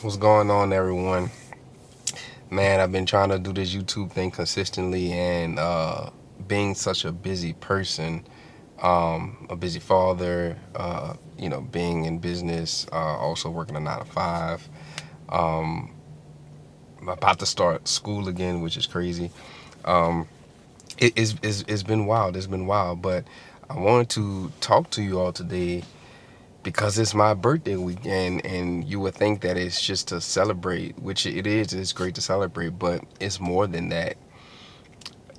What's going on, everyone? Man, I've been trying to do this YouTube thing consistently, and being such a busy person, a busy father, being in business, also working a 9 to 5. Um, I'm about to start school again, which is crazy. Um, it's been wild. It's been wild, but I wanted to talk to you all today because it's my birthday week, and you would think that it's just to celebrate, which it is. It's great to celebrate, but it's more than that.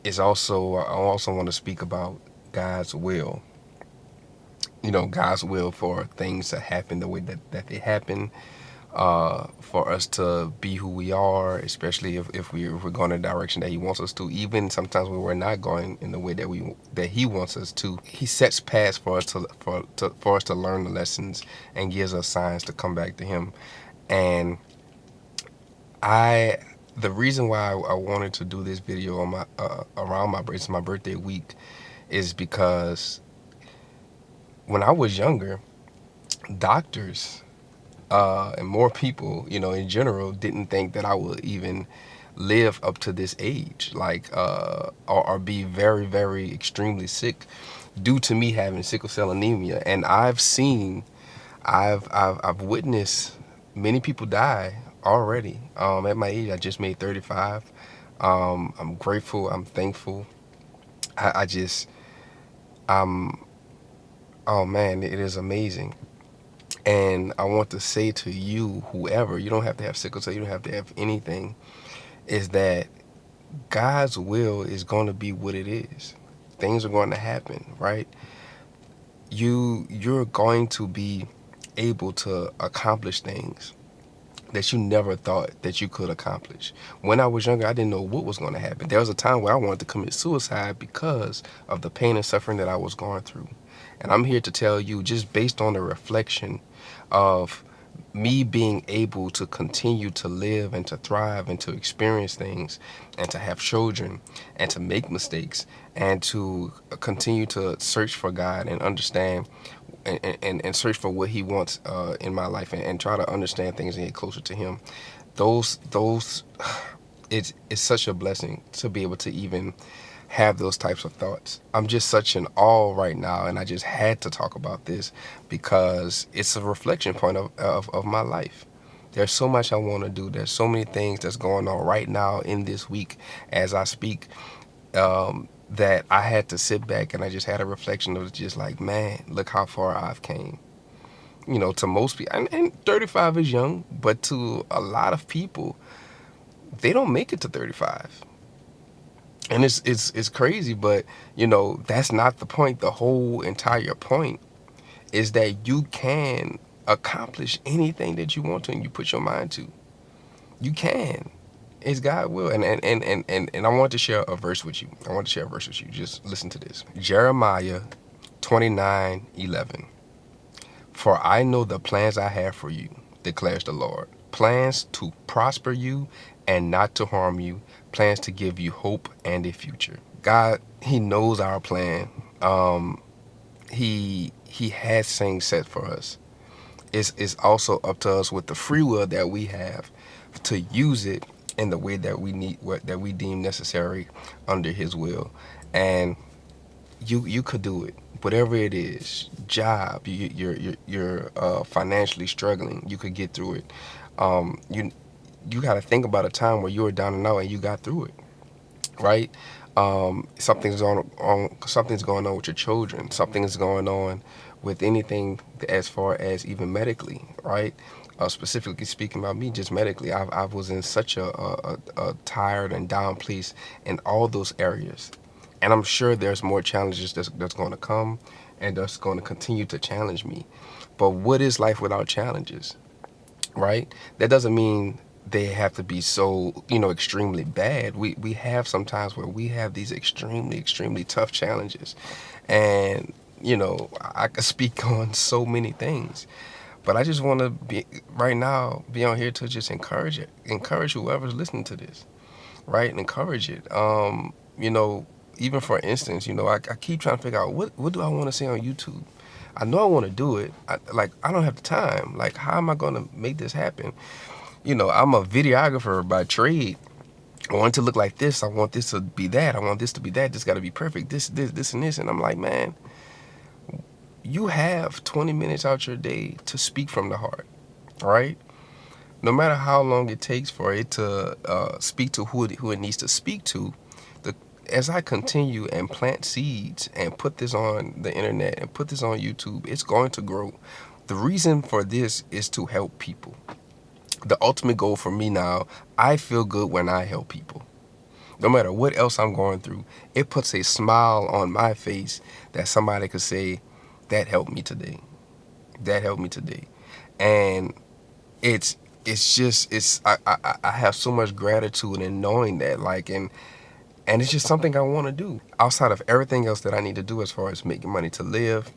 It's also I also want to speak about God's will. God's will for things to happen the way that they happen, for us to be who we are, especially if we're going in the direction that He wants us to. Even sometimes when we're not going in the way that He wants us to, He sets paths for us for us to learn the lessons and gives us signs to come back to Him. And I the reason why I wanted to do this video on my around my birthday week is because when I was younger, doctors and more people, in general, didn't think that I would even live up to this age, like or be very, very extremely sick due to me having sickle cell anemia. And I've witnessed many people die already. At my age, I just made 35. I'm grateful. I'm thankful. I just, I'm, oh man, it is amazing. And I want to say to you, whoever, you don't have to have sickle cell, you don't have to have anything, is that God's will is going to be what it is. Things are going to happen, right? You're going to be able to accomplish things that you never thought that you could accomplish. When I was younger, I didn't know what was going to happen. There was a time where I wanted to commit suicide because of the pain and suffering that I was going through. And I'm here to tell you, just based on the reflection of me being able to continue to live and to thrive and to experience things and to have children and to make mistakes and to continue to search for God and understand and search for what He wants in my life, and try to understand things and get closer to Him. Those it's such a blessing to be able to even have those types of thoughts. I'm just such in awe right now, and I just had to talk about this because it's a reflection point of my life. There's so much I want to do. There's so many things that's going on right now in this week as I speak, that I had to sit back and I just had a reflection of just like, man, look how far I've came. To most people, and 35 is young, but to a lot of people, they don't make it to 35. And it's crazy, but that's not the point. The whole entire point is that you can accomplish anything that you want to and you put your mind to. You can. It's God will. And I want to share a verse with you. Just listen to this. Jeremiah 29:11. For I know the plans I have for you, declares the Lord. Plans to prosper you and not to harm you. Plans to give you hope and a future. God, He knows our plan. He has things set for us. It's also up to us with the free will that we have to use it in the way that we need, that we deem necessary under His will. And you could do it, whatever it is. Job, you're financially struggling, you could get through it. You got to think about a time where you were down and out and you got through it, right? Something's going on with your children. Something's going on with anything as far as even medically, right? Specifically speaking about me, just medically, I was in such a tired and down place in all those areas. And I'm sure there's more challenges that's going to come and that's going to continue to challenge me. But what is life without challenges, right? That doesn't mean they have to be so, extremely bad. We have sometimes where we have these extremely, extremely tough challenges. And, I could speak on so many things. But I just want to be right now, be on here to just encourage whoever's listening to this, right? And encourage it. You know, even for instance, I keep trying to figure out what do I want to say on YouTube. I know I want to do it. I don't have the time. Like, how am I going to make this happen? I'm a videographer by trade. I want it to look like this. I want this to be that. I want this to be that. This got to be perfect. This, and this. And I'm like, man, you have 20 minutes out your day to speak from the heart, right? No matter how long it takes for it to speak to who it needs to speak to, as I continue and plant seeds and put this on the internet and put this on YouTube, it's going to grow. The reason for this is to help people. The ultimate goal for me now, I feel good when I help people. No matter what else I'm going through, it puts a smile on my face that somebody could say, that helped me today. That helped me today. And it's I have so much gratitude in knowing that, like, and it's just something I want to do outside of everything else that I need to do as far as making money to live,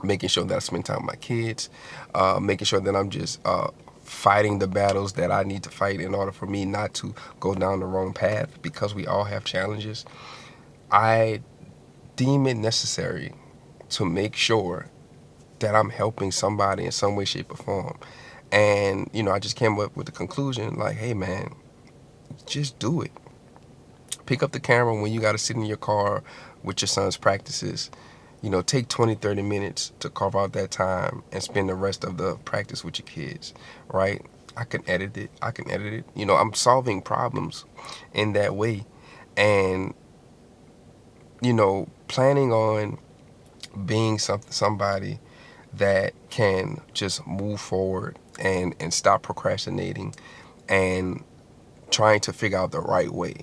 making sure that I spend time with my kids, making sure that I'm just fighting the battles that I need to fight in order for me not to go down the wrong path, because we all have challenges. I deem it necessary to make sure that I'm helping somebody in some way, shape, or form. And, I just came up with the conclusion, like, hey, man, just do it. Pick up the camera when you got to sit in your car with your son's practices. Take 20, 30 minutes to carve out that time and spend the rest of the practice with your kids, right? I can edit it. I'm solving problems in that way. And, planning on being somebody that can just move forward and stop procrastinating and trying to figure out the right way.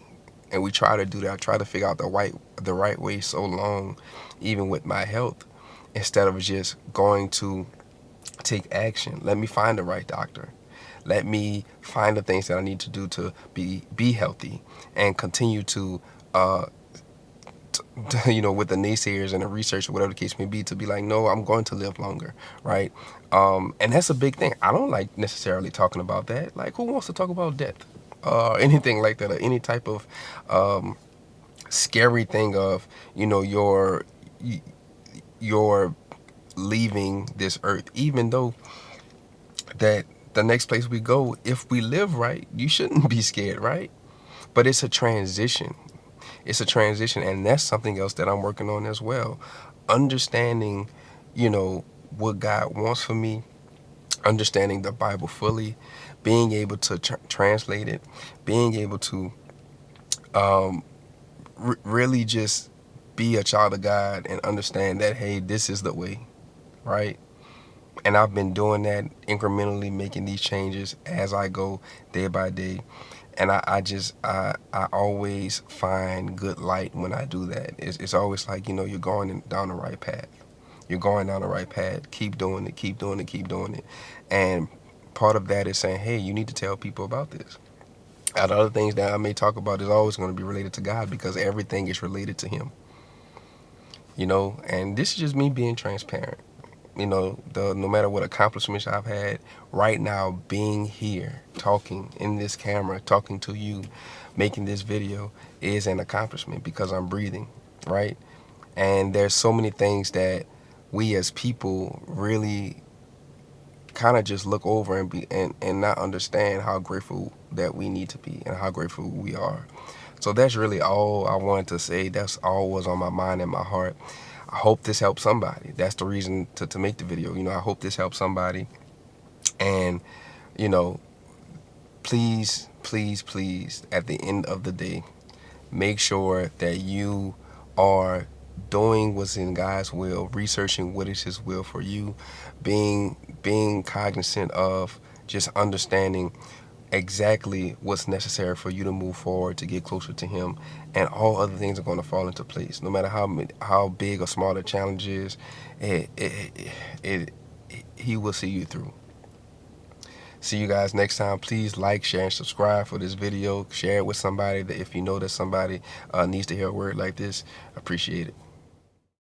And we try to do that. I try to figure out the right way so long, even with my health, instead of just going to take action. Let me find the right doctor. Let me find the things that I need to do to be healthy and continue to with the naysayers and the research or whatever the case may be, to be like, no, I'm going to live longer, right? And that's a big thing. I don't like necessarily talking about that. Like, who wants to talk about death? Anything like that, or any type of scary thing of, you're leaving this earth, even though that the next place we go, if we live right, you shouldn't be scared, right? But it's a transition. It's a transition, and that's something else that I'm working on as well. Understanding, what God wants for me, understanding the Bible fully, being able to translate it, being able to really just be a child of God and understand that, hey, this is the way, right? And I've been doing that incrementally, making these changes as I go day by day. And I always find good light when I do that. It's always like, you're going down the right path. You're going down the right path. Keep doing it, keep doing it, keep doing it. And part of that is saying, hey, you need to tell people about this. Out of other things that I may talk about is always going to be related to God, because everything is related to Him. And this is just me being transparent. No matter what accomplishments I've had, right now being here, talking in this camera, talking to you, making this video is an accomplishment, because I'm breathing, right? And there's so many things that we as people really kind of just look over and not understand how grateful that we need to be and how grateful we are. So that's really all I wanted to say. That's all was on my mind and my heart. I hope this helps somebody. That's the reason to make the video. I hope this helps somebody. And, please, please, please, at the end of the day, make sure that you are doing what's in God's will, researching what is His will for you, being cognizant of just understanding exactly what's necessary for you to move forward, to get closer to Him, and all other things are going to fall into place. No matter how big or small the challenge is, He will see you through. See you guys next time. Please like, share, and subscribe for this video. Share it with somebody that if you know that somebody needs to hear a word like this. Appreciate it.